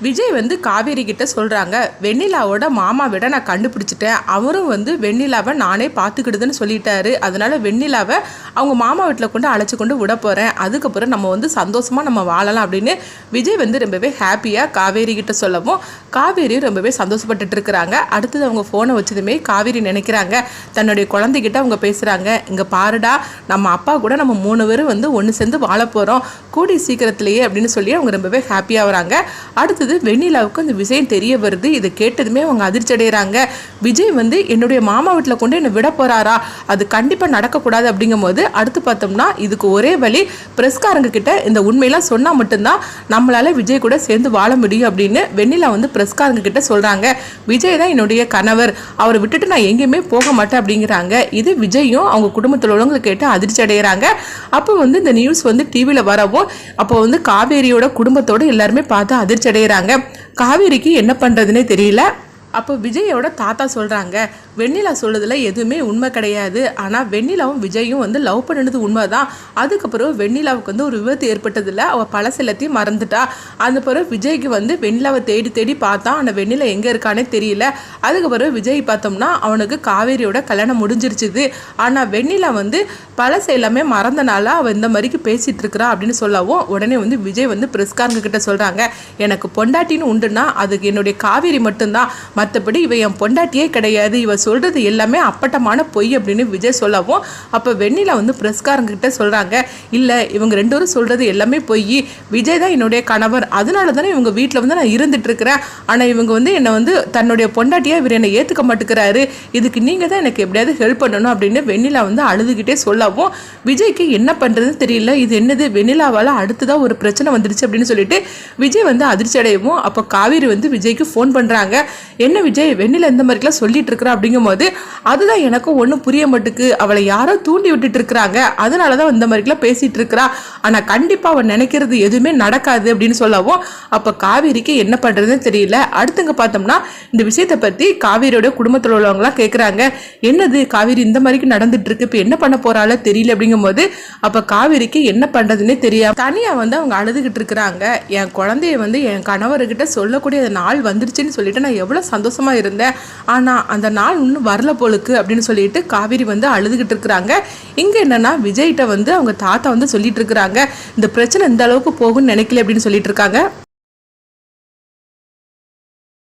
விஜய் வந்து காவேரி கிட்ட சொல்கிறாங்க, வெண்ணிலாவோட மாமாவிட நான் கண்டுபிடிச்சிட்டேன், அவரும் வந்து வெண்ணிலாவை நானே பார்த்துக்கிடுதுன்னு சொல்லிட்டாரு, அதனால் வெண்ணிலாவை அவங்க மாமா வீட்டில் கொண்டு அழைச்சி கொண்டு விட போகிறேன், அதுக்கப்புறம் நம்ம வந்து சந்தோஷமாக நம்ம வாழலாம் அப்படின்னு விஜய் வந்து ரொம்பவே ஹாப்பியாக காவேரி கிட்ட சொல்லவும் காவேரியும் ரொம்பவே சந்தோஷப்பட்டுட்டு இருக்கிறாங்க. அடுத்தது அவங்க ஃபோனை வச்சதுமே காவேரி நினைக்கிறாங்க, தன்னுடைய குழந்தைகிட்ட அவங்க பேசுகிறாங்க, இங்கே பாருடா நம்ம அப்பா கூட நம்ம 3 பேரும் வந்து ஒன்று சேர்ந்து வாழ போகிறோம் கூடி சீக்கிரத்திலேயே அப்படின்னு சொல்லி அவங்க ரொம்பவே ஹாப்பியாக வராங்க. அடுத்தது வெண்ணிலாவுக்கு அந்த விஷயம் தெரிய வருது. இதை கேட்டதுமே அவங்க அதிர்ச்சி அடைகிறாங்க. விஜய் வந்து என்னுடைய மாமா வீட்டில் கொண்டு என்னை விட போகிறாரா, அது கண்டிப்பாக நடக்கக்கூடாது அப்படிங்கும் போது அடுத்து பார்த்தோம்னா இதுக்கு ஒரே வழி, பிரஸ்காரங்க கிட்ட இந்த உண்மையெல்லாம் சொன்னால் மட்டும்தான் நம்மளால விஜய் கூட சேர்ந்து வாழ முடியும் அப்படின்னு வெண்ணிலா வந்து பிரஸ்காரங்க கிட்ட சொல்கிறாங்க. விஜய் தான் என்னுடைய கணவர், அவரை விட்டுட்டு நான் எங்கேயுமே போக மாட்டேன் அப்படிங்கிறாங்க. இது விஜயும் அவங்க குடும்பத்தில் உள்ளவங்களை கேட்டு அதிர்ச்சி அடைகிறாங்க. அப்போ வந்து இந்த நியூஸ் வந்து டிவியில் வரவும் அப்போ வந்து காவேரியோட குடும்பத்தோடு எல்லாருமே பார்த்து அதிர்ச்சி அடைகிறாங்க. காவேரிக்கு என்ன பண்றதுன்னே தெரியல. அப்போ விஜயோட தாத்தா சொல்கிறாங்க, வெண்ணிலா சொல்லுறதுல எதுவுமே உண்மை கிடையாது, ஆனால் வெண்ணிலாவும் விஜயும் வந்து லவ் பண்ணினது உண்மை தான். அதுக்கப்புறம் வெண்ணிலாவுக்கு வந்து ஒரு விபத்து ஏற்பட்டதில்ல, அவள் பழசெல்லாத்தையும் மறந்துட்டா. அந்த பிறகு விஜய்க்கு வந்து வெண்ணிலாவை தேடி தேடி பார்த்தா, ஆனால் வெண்ணிலா எங்கே இருக்கானே தெரியல. அதுக்கப்புறம் விஜய் பார்த்தோம்னா அவனுக்கு காவேரியோட கல்யாணம் முடிஞ்சிருச்சுது. ஆனால் வெண்ணிலா வந்து பழசை எல்லாமே மறந்தனால அவள் இந்த மாதிரிக்கு பேசிகிட்டு இருக்கிறா அப்படின்னு சொல்லவும் உடனே வந்து விஜய் வந்து பிரஸ்காரங்க கிட்ட சொல்கிறாங்க, எனக்கு பொண்டாட்டின்னு உண்டுன்னா அதுக்கு என்னுடைய காவேரி மட்டும்தான், மற்றபடி இவ என் பொண்டாட்டியே கிடையாது, இவ சொல்கிறது எல்லாமே அப்பட்டமான பொய் அப்படின்னு விஜய் சொல்லவும் அப்போ வெண்ணிலா வந்து பிரஸ்காரங்கிட்ட சொல்கிறாங்க, இல்லை இவங்க 2 பேரும் சொல்கிறது எல்லாமே பொய், விஜய் தான் என்னுடைய கணவர், அதனால தானே இவங்க வீட்டில் வந்து நான் இருந்துட்டு இருக்கிறேன், ஆனால் இவங்க வந்து என்னை வந்து தன்னுடைய பொண்டாட்டியாக இவர் என்னை ஏற்றுக்க மாட்டேங்கிறாரு, இதுக்கு நீங்கள் தான் எனக்கு எப்படியாவது ஹெல்ப் பண்ணணும் அப்படின்னு வெண்ணிலா வந்து அழுதுகிட்டே சொல்லவும் விஜய்க்கு என்ன பண்ணுறதுன்னு தெரியல, இது என்னது வெண்ணிலாவால் அடுத்ததாக ஒரு பிரச்சனை வந்துடுச்சு அப்படின்னு சொல்லிட்டு விஜய் வந்து அதிர்ச்சி அடையவும் அப்போ காவேரி வந்து விஜய்க்கு ஃபோன் பண்ணுறாங்க, என்ன விஜய் வெண்ணிலா இந்த மாதிரிலாம் சொல்லிட்டு இருக்கிறா அப்படிங்கும்போது அதுதான் எனக்கும் ஒன்றும் புரிய மாட்டுக்கு, அவளை யாரோ தூண்டி விட்டுட்டு இருக்கிறாங்க, அதனால தான் இந்த மாதிரிலாம் பேசிட்டு இருக்கிறா, ஆனால் கண்டிப்பாக அவன் நினைக்கிறது எதுவுமே நடக்காது அப்படின்னு சொல்லவும் அப்போ காவேரிக்கு என்ன பண்ணுறதுன்னு தெரியல. அடுத்துங்க பார்த்தோம்னா இந்த விஷயத்தை பற்றி காவேரியோட குடும்பத்தில் உள்ளவங்களாம் கேட்குறாங்க, என்னது காவேரி இந்த மாதிரிக்கு நடந்துட்டு இருக்கு, இப்போ என்ன பண்ண போறாளோ தெரியல அப்படிங்கும்போது அப்போ காவேரிக்கு என்ன பண்ணுறதுன்னே தெரியாது தனியாக வந்து அவங்க அழுதுகிட்டு இருக்கிறாங்க. என் குழந்தைய வந்து என் கணவர்கிட்ட சொல்லக்கூடிய நாள் வந்துருச்சுன்னு சொல்லிட்டு நான் எவ்வளோ சந்தோஷமா இருந்தேன், ஆனால் அந்த நாள் இன்னும் வரல போலுக்கு அப்படின்னு சொல்லிட்டு காவேரி வந்து அழுதுகிட்டு இருக்கிறாங்க. இங்கே என்னன்னா விஜய்கிட்ட வந்து அவங்க தாத்தா வந்து சொல்லிட்டு இருக்கிறாங்க, இந்த பிரச்சனை இந்த அளவுக்கு போகும்னு நினைக்கல அப்படின்னு சொல்லிட்டு இருக்காங்க.